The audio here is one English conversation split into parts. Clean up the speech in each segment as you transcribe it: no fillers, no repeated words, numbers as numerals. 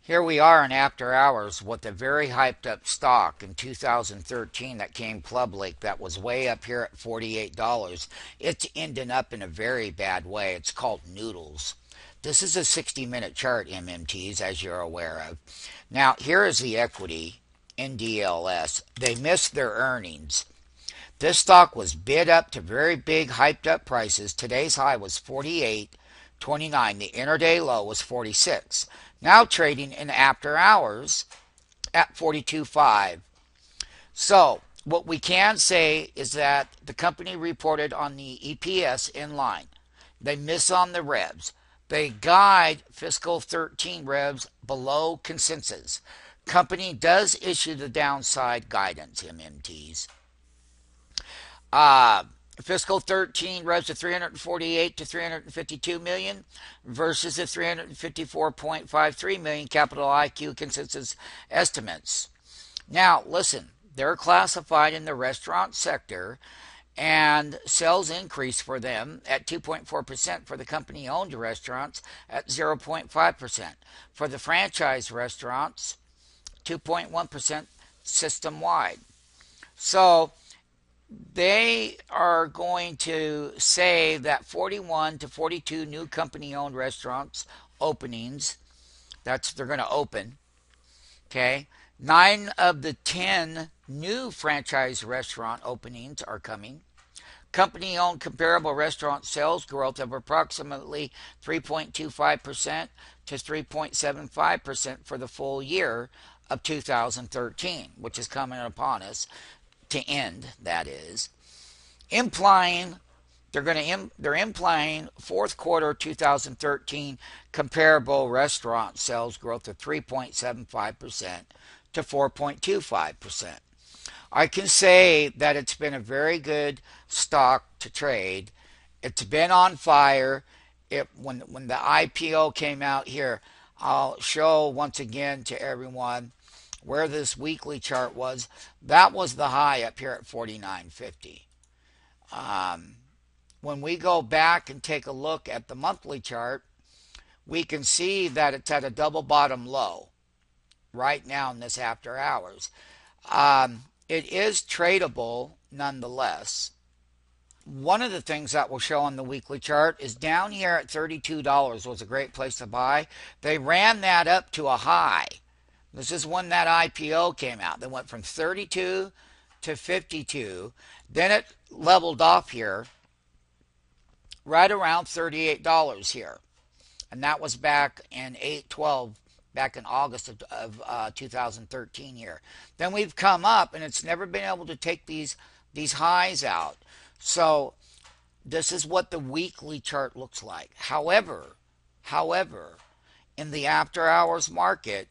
Here we are in after hours with a very hyped up stock in 2013 that came public that was way up here at $48. It's ending up in a very bad way. It's called Noodles. This is a 60-minute chart, MMTs, as you're aware of. Now, here is the equity NDLS. They missed their earnings. This stock was bid up to very big hyped up prices. Today's high was 48.29. The intraday low was 46. Now trading in after hours at 42.5. So what we can say is that the company reported on the EPS in line. They miss on the revs. They guide fiscal 13 revs below consensus. Company does issue the downside guidance, MMTs. Fiscal 13 revs of 348 to 352 million versus the 354.53 million capital IQ consensus estimates. Now, listen, they're classified in the restaurant sector, and sales increase for them at 2.4%, for the company owned restaurants at 0.5%, for the franchise restaurants 2.1% system wide. So they are going to say that 41 to 42 new company owned restaurants openings, they're going to open. Okay, 9 of the 10 new franchise restaurant openings are coming. Company owned comparable restaurant sales growth of approximately 3.25% to 3.75% for the full year of 2013, which is coming upon us to end, that is, implying they're implying fourth quarter 2013 comparable restaurant sales growth of 3.75% to 4.25%. I can say that it's been a very good stock to trade. It's been on fire. When the IPO came out here, I'll show once again to everyone where this weekly chart was. That was the high up here at 49.50. When we go back and take a look at the monthly chart, we can see that it's at a double bottom low right now in this after hours. It is tradable nonetheless. One of the things that will show on the weekly chart is down here at $32 was a great place to buy. They ran that up to a high. This is when that IPO came out. They went from 32 to 52. Then it leveled off here right around $38 here. And that was back in 8/12, back in August of 2013 here. Then we've come up, and it's never been able to take these highs out. So this is what the weekly chart looks like. However, in the after hours market,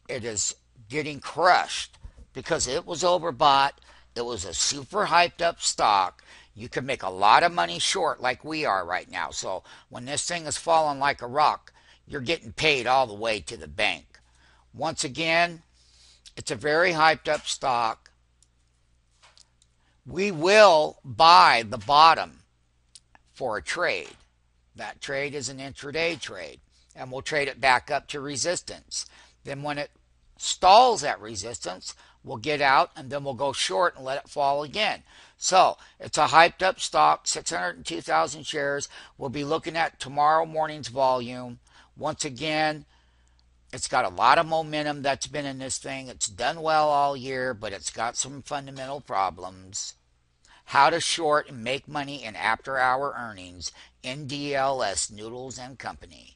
it is getting crushed because it was overbought. It was a super hyped up stock. You can make a lot of money short like we are right now. So when this thing is falling like a rock, you're getting paid all the way to the bank. Once again, it's a very hyped up stock. We will buy the bottom for a trade. That trade is an intraday trade, and we'll trade it back up to resistance. Then when it stalls at resistance, we'll get out, and then we'll go short and let it fall again. So it's a hyped up stock, 602,000 shares. We'll be looking at tomorrow morning's volume. Once again, it's got a lot of momentum that's been in this thing. It's done well all year, but it's got some fundamental problems. How to short and make money in after-hour earnings. NDLS, Noodles and Company.